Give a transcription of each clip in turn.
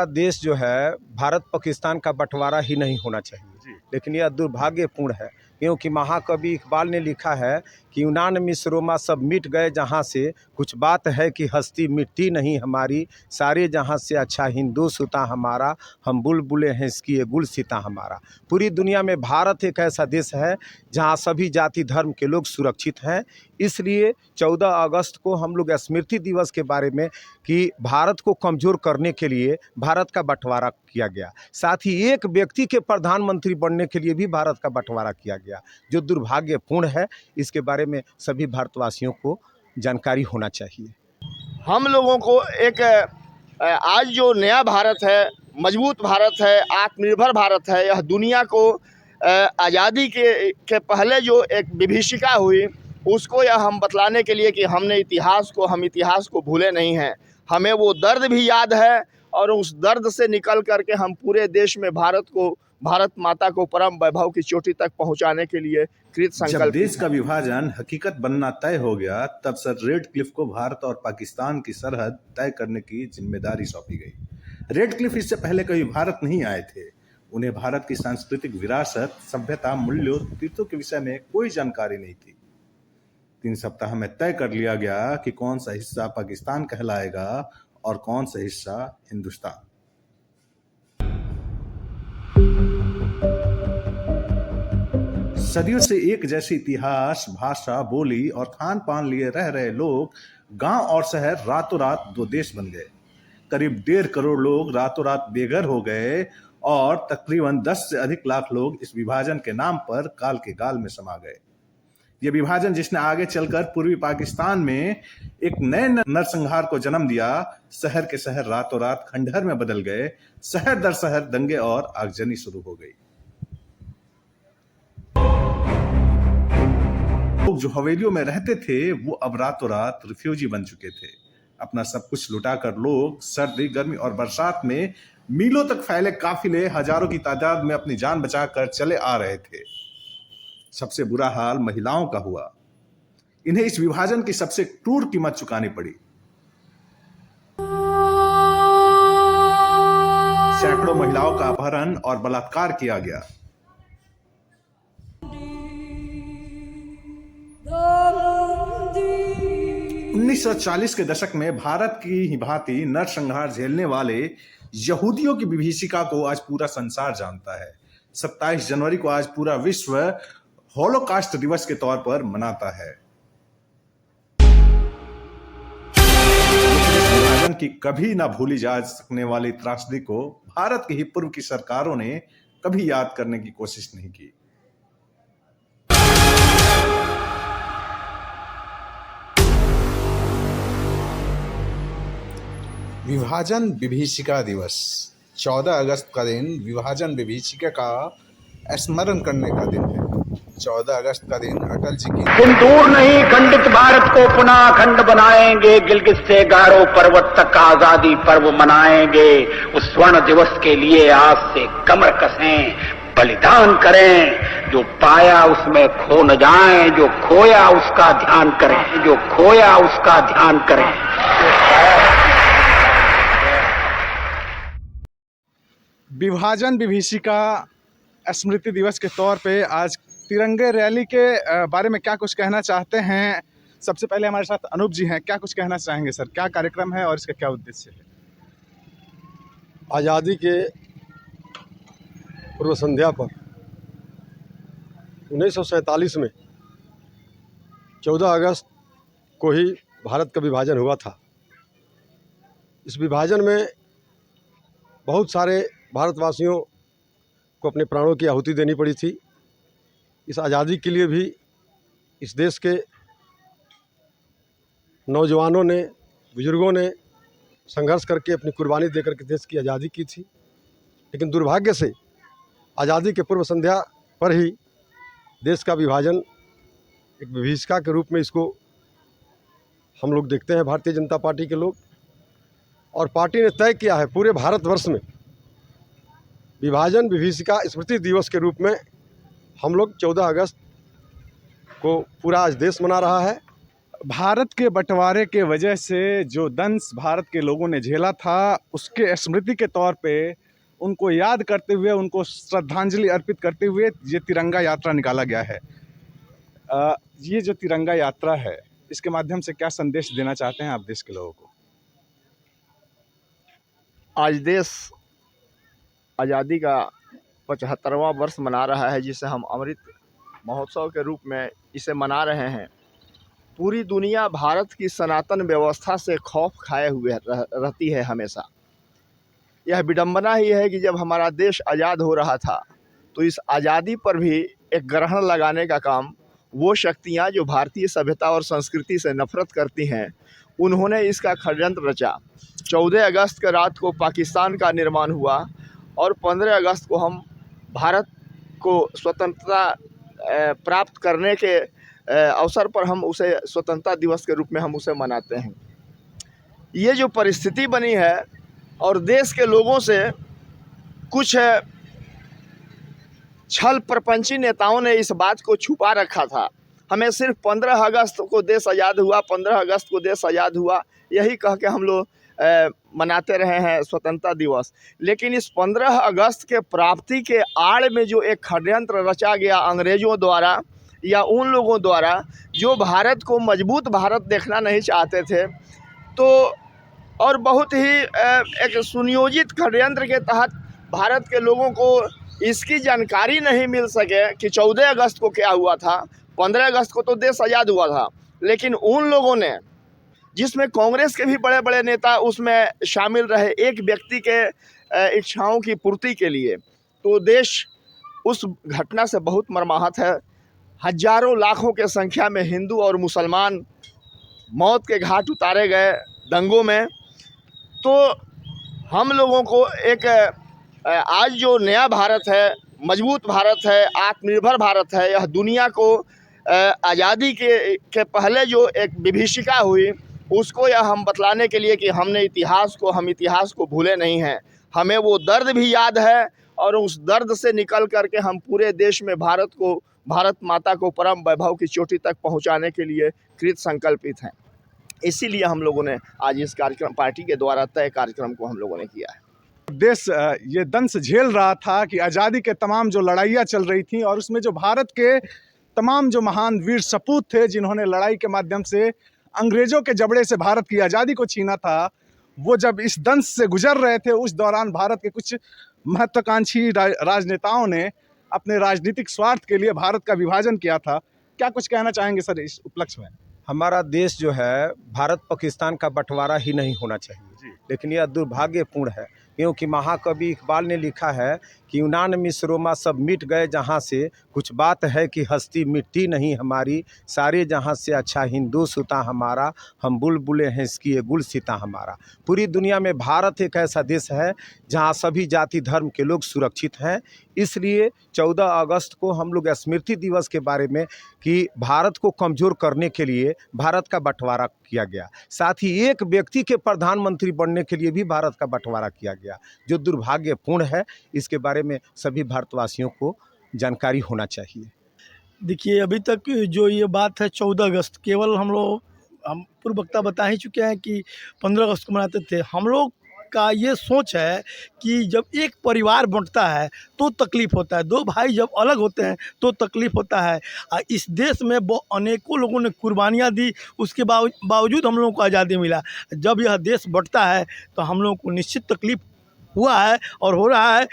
का देश जो है, भारत पाकिस्तान का बंटवारा ही नहीं होना चाहिए, लेकिन यह दुर्भाग्यपूर्ण है, क्योंकि महाकवि इकबाल ने लिखा है कि यूनान मिस्र रोमा सब मिट गए जहाँ से, कुछ बात है कि हस्ती मिटती नहीं हमारी, सारे जहाँ से अच्छा हिंदुस्तान हमारा, हम बुलबुले हैं इसकी ये गुलसिता हमारा। पूरी दुनिया में भारत एक ऐसा देश है जहाँ सभी जाति धर्म के लोग सुरक्षित हैं। इसलिए 14 अगस्त को हम लोग स्मृति दिवस के बारे में कि भारत को कमज़ोर करने के लिए भारत का बंटवारा किया गया, साथ ही एक व्यक्ति के प्रधानमंत्री बनने के लिए भी भारत का बंटवारा किया गया, जो दुर्भाग्यपूर्ण है। इसके बारे में सभी भारतवासियों को जानकारी होना चाहिए। हम लोगों को एक आज जो नया भारत है, मजबूत भारत है, आत्मनिर्भर भारत है, यह दुनिया को आज़ादी के पहले जो एक विभीषिका हुई उसको यह हम बतलाने के लिए कि हम इतिहास को भूले नहीं हैं। हमें वो दर्द भी याद है और उस दर्द से निकल करके हम पूरे देश में भारत माता को परम वैभव की चोटी तक पहुंचाने के लिए कृत संकल्प। जब देश का विभाजन हकीकत बनना तय हो गया, तब सर रेडक्लिफ को भारत और पाकिस्तान की सरहद तय करने की जिम्मेदारी सौंपी गई। रेडक्लिफ इससे पहले कभी भारत नहीं आए थे। उन्हें भारत की सांस्कृतिक विरासत, सभ्यता, मूल्यों, तीर्थों के विषय में कोई जानकारी नहीं थी। 3 सप्ताह में तय कर लिया गया कि कौन सा हिस्सा पाकिस्तान कहलाएगा और कौन सा हिस्सा हिंदुस्तान। सदियों से एक जैसे इतिहास, भाषा, बोली और खान पान लिए रह रहे लोग, गांव और शहर रातों रात 2 देश बन गए। करीब 1.5 करोड़ लोग रातों रात बेघर हो गए और तकरीबन 10 से अधिक लाख लोग इस विभाजन के नाम पर काल के गाल में समा गए। ये विभाजन जिसने आगे चलकर पूर्वी पाकिस्तान में एक नए नरसंहार को जन्म दिया, शहर के शहर रातों रात खंडहर में बदल गए, शहर दर शहर दंगे और आगजनी शुरू हो गई। लोग जो हवेलियों में रहते थे वो अब रातों रात रिफ्यूजी बन चुके थे। अपना सब कुछ लुटाकर लोग सर्दी, गर्मी और बरसात में मीलों तक फैले काफिले हजारों की तादाद में अपनी जान बचाकर चले आ रहे थे। सबसे बुरा हाल महिलाओं का हुआ। इन्हें इस विभाजन की सबसे क्रूर कीमत चुकानी पड़ी। सैकड़ों महिलाओं का अपहरण और बलात्कार किया गया। 1940 के दशक में भारत की ही भांति नरसंहार झेलने वाले यहूदियों की विभीषिका को आज पूरा संसार जानता है। 27 जनवरी को आज पूरा विश्व हॉलोकास्ट दिवस के तौर पर मनाता है। विभाजन की कभी ना भूली जा सकने वाली त्रासदी को भारत की ही पूर्व की सरकारों ने कभी याद करने की कोशिश नहीं की। विभाजन विभीषिका दिवस 14 अगस्त का दिन विभाजन विभीषिका का स्मरण करने का दिन है। 14 अगस्त का दिन अटल जी की तुम दूर नहीं खंडित भारत को पुनः अखंड बनाएंगे, गिलगित से गारो पर्वत तक आजादी पर्व मनाएंगे। उस स्वर्ण दिवस के लिए आज से कमर कसें, बलिदान करें। जो पाया उसमें खो न जाएं, जो खोया उसका ध्यान करें, जो खोया उसका ध्यान करें। विभाजन विभीषिका स्मृति दिवस के तौर पे आज तिरंगे रैली के बारे में क्या कुछ कहना चाहते हैं। सबसे पहले हमारे साथ अनूप जी हैं, क्या कुछ कहना चाहेंगे सर? क्या कार्यक्रम है और इसका क्या उद्देश्य है? आज़ादी के पूर्व संध्या पर 1947 में 14 अगस्त को ही भारत का विभाजन हुआ था। इस विभाजन में बहुत सारे भारतवासियों को अपने प्राणों की आहुति देनी पड़ी थी। इस आज़ादी के लिए भी इस देश के नौजवानों ने, बुजुर्गों ने संघर्ष करके अपनी कुर्बानी देकर के देश की आज़ादी की थी। लेकिन दुर्भाग्य से आज़ादी के पूर्व संध्या पर ही देश का विभाजन एक विभीषिका के रूप में इसको हम लोग देखते हैं, भारतीय जनता पार्टी के लोग। और पार्टी ने तय किया है पूरे भारतवर्ष में विभाजन विभीषिका स्मृति दिवस के रूप में हम लोग 14 अगस्त को पूरा आज देश मना रहा है। भारत के बंटवारे के वजह से जो दंश भारत के लोगों ने झेला था, उसके स्मृति के तौर पे उनको याद करते हुए, उनको श्रद्धांजलि अर्पित करते हुए ये तिरंगा यात्रा निकाला गया है। ये जो तिरंगा यात्रा है, इसके माध्यम से क्या संदेश देना चाहते हैं आप देश के लोगों को? आज देश आज़ादी का 75वां वर्ष मना रहा है, जिसे हम अमृत महोत्सव के रूप में इसे मना रहे हैं। पूरी दुनिया भारत की सनातन व्यवस्था से खौफ खाए हुए रहती है हमेशा। यह विडंबना ही है कि जब हमारा देश आज़ाद हो रहा था तो इस आज़ादी पर भी एक ग्रहण लगाने का काम वो शक्तियाँ जो भारतीय सभ्यता और संस्कृति से नफरत करती हैं, उन्होंने इसका षड्यंत्र रचा। 14 अगस्त के रात को पाकिस्तान का निर्माण हुआ और 15 अगस्त को हम भारत को स्वतंत्रता प्राप्त करने के अवसर पर हम उसे स्वतंत्रता दिवस के रूप में हम उसे मनाते हैं। ये जो परिस्थिति बनी है और देश के लोगों से कुछ छल प्रपंची नेताओं ने इस बात को छुपा रखा था। हमें सिर्फ 15 अगस्त को देश आज़ाद हुआ, 15 अगस्त को देश आज़ाद हुआ, यही कह के हम लोग मनाते रहे हैं स्वतंत्रता दिवस। लेकिन इस 15 अगस्त के प्राप्ति के आड़ में जो एक षड्यंत्र रचा गया अंग्रेज़ों द्वारा या उन लोगों द्वारा जो भारत को मजबूत भारत देखना नहीं चाहते थे, तो और बहुत ही एक सुनियोजित षड्यंत्र के तहत भारत के लोगों को इसकी जानकारी नहीं मिल सके कि 14 अगस्त को क्या हुआ था। 15 अगस्त को तो देश आज़ाद हुआ था, लेकिन उन लोगों ने, जिसमें कांग्रेस के भी बड़े बड़े नेता उसमें शामिल रहे, एक व्यक्ति के इच्छाओं की पूर्ति के लिए, तो देश उस घटना से बहुत मर्माहत है। हजारों लाखों के संख्या में हिंदू और मुसलमान मौत के घाट उतारे गए दंगों में। तो हम लोगों को एक आज जो नया भारत है, मजबूत भारत है, आत्मनिर्भर भारत है, यह दुनिया को आज़ादी के पहले जो एक विभीषिका हुई, उसको यह हम बतलाने के लिए कि हम इतिहास को भूले नहीं हैं। हमें वो दर्द भी याद है और उस दर्द से निकल करके हम पूरे देश में भारत माता को परम वैभव की चोटी तक पहुंचाने के लिए कृत संकल्पित हैं। इसीलिए हम लोगों ने आज इस कार्यक्रम, पार्टी के द्वारा तय कार्यक्रम को हम लोगों ने किया है। देश ये दंश झेल रहा था कि आज़ादी के तमाम जो लड़ाइयाँ चल रही थी और उसमें जो भारत के तमाम जो महान वीर सपूत थे, जिन्होंने लड़ाई के माध्यम से अंग्रेज़ों के जबड़े से भारत की आज़ादी को छीना था, वो जब इस दंश से गुजर रहे थे, उस दौरान भारत के कुछ महत्वाकांक्षी राजनेताओं ने अपने राजनीतिक स्वार्थ के लिए भारत का विभाजन किया था। क्या कुछ कहना चाहेंगे सर इस उपलक्ष्य में? हमारा देश जो है, भारत पाकिस्तान का बंटवारा ही नहीं होना चाहिए, लेकिन यह दुर्भाग्यपूर्ण है, क्योंकि महाकवि इकबाल ने लिखा है कि यूनान मिस्र रोमा सब मिट गए जहाँ से, कुछ बात है कि हस्ती मिट्टी नहीं हमारी, सारे जहाँ से अच्छा हिंदू सुता हमारा, हम बुलबुले हैं इसकी ये गुल सीता हमारा। पूरी दुनिया में भारत एक ऐसा देश है जहाँ सभी जाति धर्म के लोग सुरक्षित हैं। इसलिए 14 अगस्त को हम लोग स्मृति दिवस के बारे में कि भारत को कमज़ोर करने के लिए भारत का बंटवारा किया गया, साथ ही एक व्यक्ति के प्रधानमंत्री बनने के लिए भी भारत का बंटवारा किया गया, जो दुर्भाग्यपूर्ण है। इसके बारे में सभी भारतवासियों को जानकारी होना चाहिए। देखिए, अभी तक जो ये बात है 14 अगस्त, केवल हम पूर्व वक्ता बता ही चुके हैं कि 15 अगस्त को मनाते थे। हम लोग का ये सोच है कि जब एक परिवार बंटता है तो तकलीफ़ होता है, दो भाई जब अलग होते हैं तो तकलीफ़ होता है। इस देश में अनेकों लोगों ने कुर्बानियाँ दी, उसके बावजूद हम लोगों को आज़ादी मिला। जब यह देश बंटता है तो हम लोगों को निश्चित तकलीफ़ हुआ है और हो रहा है,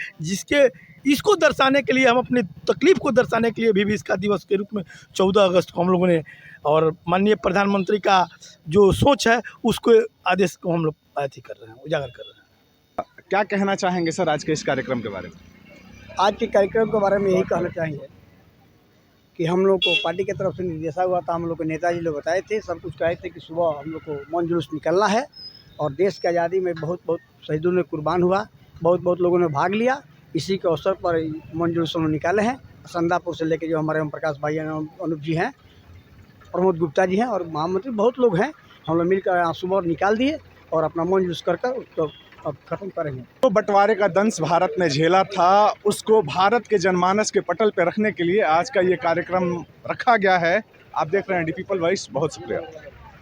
इसको दर्शाने के लिए, हम अपनी तकलीफ़ को दर्शाने के लिए भी इसका दिवस के रूप में 14 अगस्त को हम लोगों ने, और माननीय प्रधानमंत्री का जो सोच है उसको, आदेश को हम लोग कर रहे हैं, उजागर कर रहे हैं। क्या कहना चाहेंगे सर आज के इस कार्यक्रम के बारे में? आज के कार्यक्रम के बारे में यही कहना चाहेंगे कि हम लोग को पार्टी की तरफ से निर्देशा हुआ था, हम लोग को नेताजी लोग बताए थे, सब कुछ कहे थे कि सुबह हम लोग को मौन जुलूस निकलना है और देश की आज़ादी में बहुत शहीदों ने कुर्बान हुआ, बहुत लोगों ने भाग लिया। इसी के अवसर पर मौन जुलूस हम लोग निकाले हैं। संदापुर से लेके जो हमारे ओम प्रकाश भाई अनुप जी हैं, प्रमोद गुप्ता जी हैं और महामंत्री बहुत लोग हैं, हम लोग मिलकर सुबह निकाल दिए और अपना मौन जुलूस कर उसको अब खत्म करेंगे। तो बंटवारे का दंश भारत ने झेला था, उसको भारत के जनमानस के पटल पर रखने के लिए आज का ये कार्यक्रम रखा गया है। आप देख रहे हैं डी पीपल वॉइस। बहुत शुक्रिया।